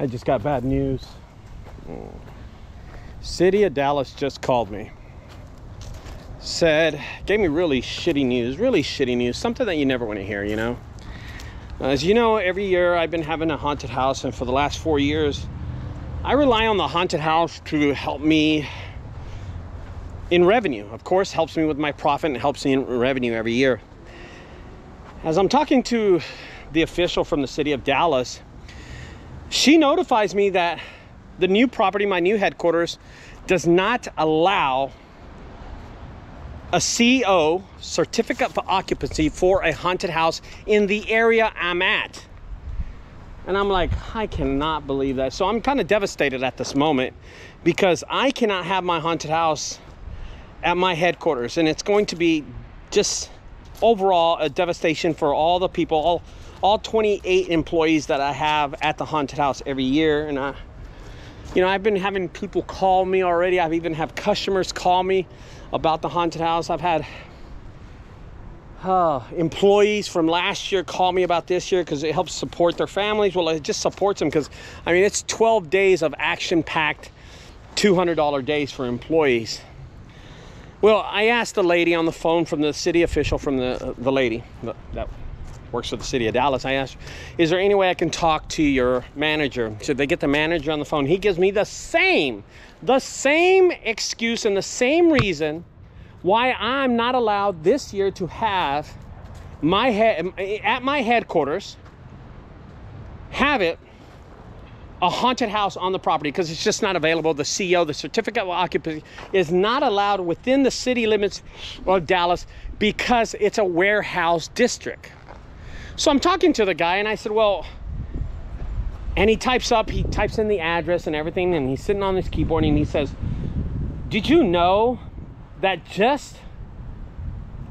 I just got bad news. City of Dallas just called me. Gave me really shitty news, something that you never want to hear, you know. As you know, every year I've been having a haunted house, and for the last 4 years, I rely on the haunted house to help me in revenue. Of course, helps me with my profit and helps me in revenue every year. As I'm talking to the official from the city of Dallas, she notifies me that the new property, my new headquarters, does not allow a CO, certificate of occupancy, for a haunted house in the area I'm at. And I'm like, I cannot believe that. So I'm kind of devastated at this moment because I cannot have my haunted house at my headquarters. And it's going to be just overall a devastation for all the people, all 28 employees that I have at the haunted house every year. And you know, I've been having people call me already. I've even had customers call me about the haunted house. I've had employees from last year call me about this year because it helps support their families. Well, it just supports them because, I mean, it's 12 days of action-packed $200 days for employees. Well, I asked the lady on the phone from the city official, from the lady that works for the city of Dallas. I asked, is there any way I can talk to your manager? So they get the manager on the phone. He gives me the same excuse and the same reason why I'm not allowed this year to have at my headquarters, have it a haunted house on the property, because it's just not available. The CO, the certificate of occupancy, is not allowed within the city limits of Dallas because it's a warehouse district. So I'm talking to the guy and I said, well, and he types in the address and everything, and he's sitting on this keyboard and he says, did you know that just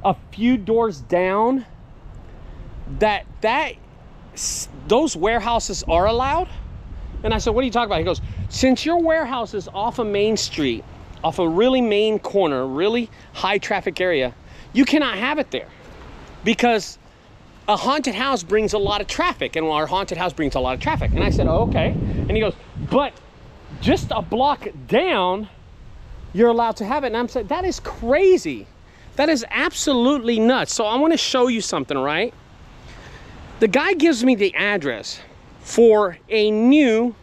a few doors down those warehouses are allowed? And I said, what are you talking about? He goes, since your warehouse is off a main street, off a really main corner, really high traffic area, you cannot have it there because a haunted house brings a lot of traffic, and our haunted house brings a lot of traffic. And I said, oh, okay. And he goes, but just a block down, you're allowed to have it. And I'm saying, that is crazy. That is absolutely nuts. So I want to show you something, right? The guy gives me the address for a new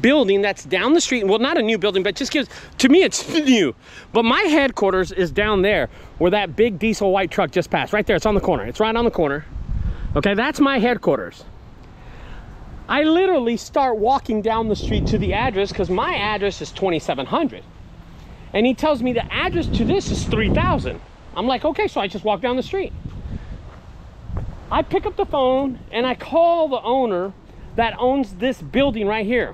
building that's down the street. Well, not a new building, but just gives, to me, it's new. But my headquarters is down there where that big diesel white truck just passed. Right there, it's on the corner. It's right on the corner. Okay, that's my headquarters. I literally start walking down the street to the address because my address is 2700. And he tells me the address to this is 3000. I'm like, okay, so I just walk down the street. I pick up the phone and I call the owner that owns this building right here.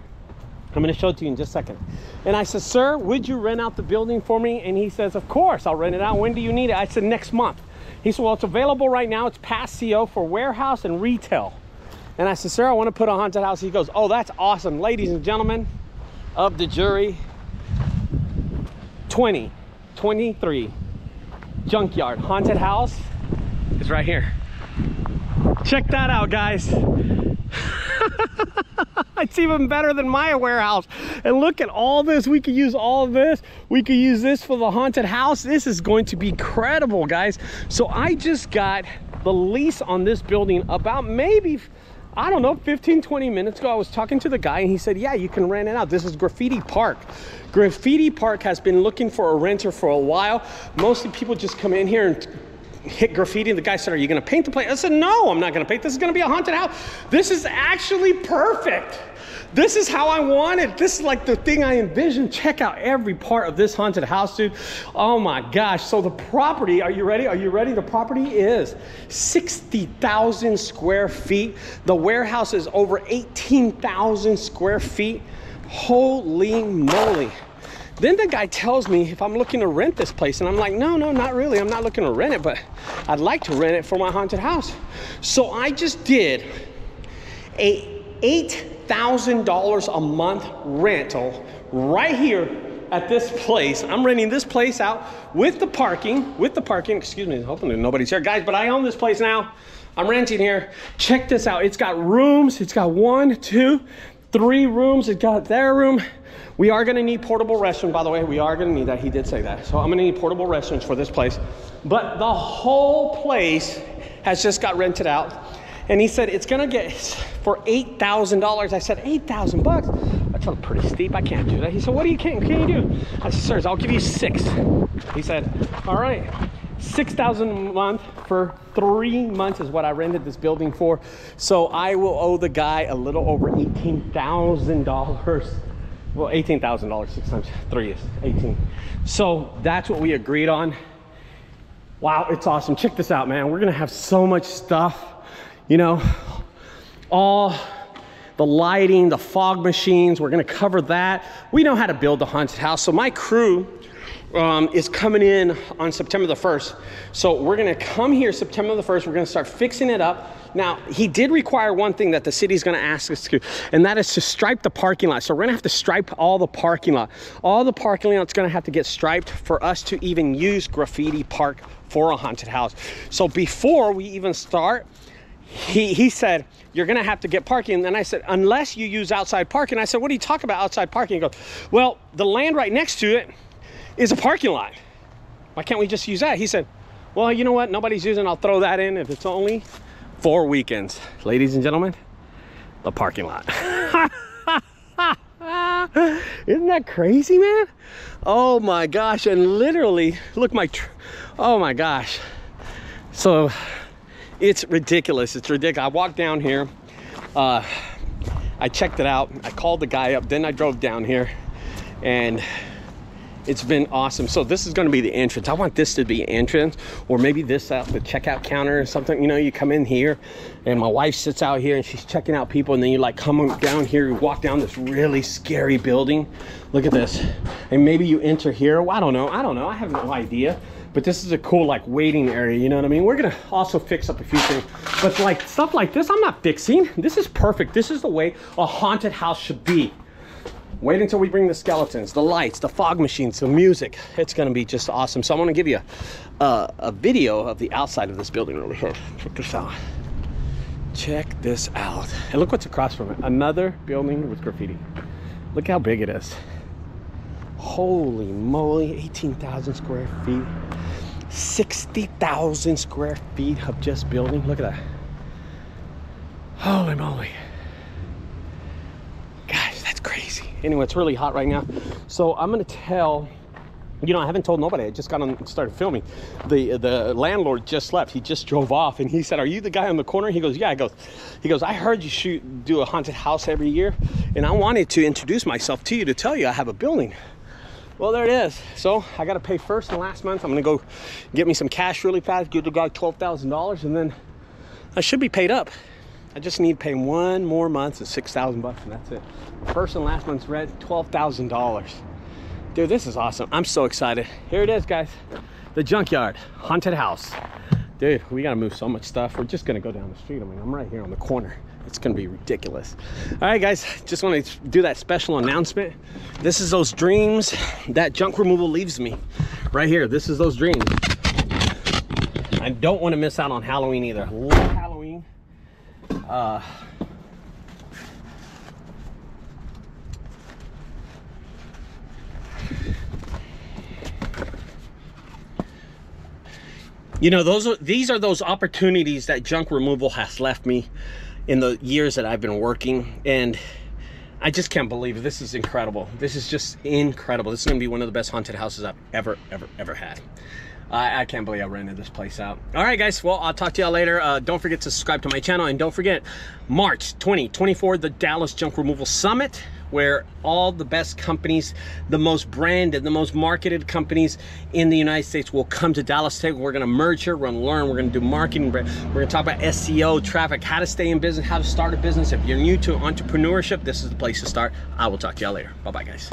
I'm going to show it to you in just a second. And I said, sir, would you rent out the building for me? And he says, of course, I'll rent it out. When do you need it? I said, next month. He said, well, it's available right now. It's past CO for warehouse and retail. And I said, sir, I want to put a haunted house. He goes, oh, that's awesome. Ladies and gentlemen of the jury, 2023 Junkyard haunted house is right here. Check that out, guys. It's even better than my warehouse. And look at all this. We could use all of this. We could use this for the haunted house. This is going to be incredible, guys. So I just got the lease on this building about maybe, I don't know, 15-20 minutes ago. I was talking to the guy and he said, yeah, you can rent it out. This is Graffiti Park. Graffiti Park has been looking for a renter for a while. Mostly people just come in here and hit graffiti. And the guy said, are you going to paint the place? I said, no, I'm not going to paint. This is going to be a haunted house. This is actually perfect. This is how I want it. This is like the thing I envisioned. Check out every part of this haunted house, dude. Oh my gosh. So the property, are you ready? Are you ready? The property is 60,000 square feet. The warehouse is over 18,000 square feet. Holy moly. Then the guy tells me if I'm looking to rent this place, and I'm like, no, not really. I'm not looking to rent it, but I'd like to rent it for my haunted house. So I just did a $8,000 a month rental right here at this place. I'm renting this place out with the parking, excuse me, hopefully nobody's here, guys, but I own this place now. I'm renting here. Check this out. It's got rooms. It's got 1, 2, 3 rooms. It's got their room. We are gonna need portable restroom, by the way. We are gonna need that. He did say that. So I'm gonna need portable restrooms for this place. But the whole place has just got rented out. And he said it's gonna get for $8,000. I said, 8,000 bucks? That's pretty steep. I can't do that. He said, what can you do? I said, sir, I'll give you 6. He said, all right, 6,000 a month for 3 months is what I rented this building for. So I will owe the guy a little over $18,000. Well, $18,000, 6 times 3 is 18. So that's what we agreed on. Wow, it's awesome. Check this out, man. We're gonna have so much stuff, you know, all the lighting, the fog machines, we're gonna cover that. We know how to build a haunted house. So my crew is coming in on September the 1st. So we're gonna come here September the 1st. We're gonna start fixing it up. Now, he did require one thing that the city's gonna ask us to, and that is to stripe the parking lot. So we're gonna have to stripe all the parking lot. All the parking lot's gonna have to get striped for us to even use graffiti park for a haunted house. So before we even start, he said, you're gonna have to get parking. And then I said, unless you use outside parking. I said, what do you talk about outside parking? He goes, well, the land right next to it is a parking lot. Why can't we just use that? He said, well, you know what? Nobody's using, I'll throw that in if it's only 4 weekends. Ladies and gentlemen, the parking lot. Isn't that crazy, man? Oh my gosh. And literally, look, oh my gosh. So it's ridiculous. It's ridiculous. I walked down here. I checked it out. I called the guy up. Then I drove down here. And it's been awesome. So this is going to be the entrance. I want this to be entrance, or maybe this out the checkout counter or something. You know, you come in here and my wife sits out here and she's checking out people, and then you like come down here, you walk down this really scary building. Look at this. And maybe you enter here. Well, I don't know. I have no idea. But this is a cool like waiting area, you know what I mean? We're gonna also fix up a few things. But like stuff like this, I'm not fixing. This is perfect. This is the way a haunted house should be. Wait until we bring the skeletons, the lights, the fog machines, the music. It's gonna be just awesome. So I'm gonna give you a video of the outside of this building over here. Check this out. Check this out. And look what's across from it. Another building with graffiti. Look how big it is. Holy moly, 18,000 square feet. 60,000 square feet of just building. Look at that. Holy moly. Guys, that's crazy. Anyway, it's really hot right now. So I'm gonna tell, you know, I haven't told nobody. I just got on and started filming. The landlord just left. He just drove off and he said, are you the guy on the corner? He goes, yeah. He goes, I heard you do a haunted house every year, and I wanted to introduce myself to you to tell you I have a building. Well, there it is. So I got to pay first and last month. I'm going to go get me some cash really fast, give the guy $12,000, and then I should be paid up. I just need to pay 1 more month of $6,000, and that's it. First and last month's rent, $12,000. Dude, this is awesome. I'm so excited. Here it is, guys. The Junkyard haunted house. Dude, we got to move so much stuff. We're just going to go down the street. I mean, I'm right here on the corner. It's gonna be ridiculous. All right, guys, just want to do that special announcement. This is those dreams that junk removal leaves me right here. This is those dreams. I don't want to miss out on Halloween either. I love Halloween. You know, these are those opportunities that junk removal has left me in the years that I've been working, and I just can't believe it. This is incredible. This is just incredible. This is gonna be one of the best haunted houses I've ever had. I can't believe I rented this place out. All right, guys, well, I'll talk to y'all later. Don't forget to subscribe to my channel, and don't forget March 2024, the Dallas Junk Removal Summit, where all the best companies, the most branded, the most marketed companies in the United States will come to Dallas Tech. We're gonna merge here, we're gonna learn, we're gonna do marketing, we're gonna talk about SEO, traffic, how to stay in business, how to start a business. If you're new to entrepreneurship, this is the place to start. I will talk to y'all later. Bye-bye, guys.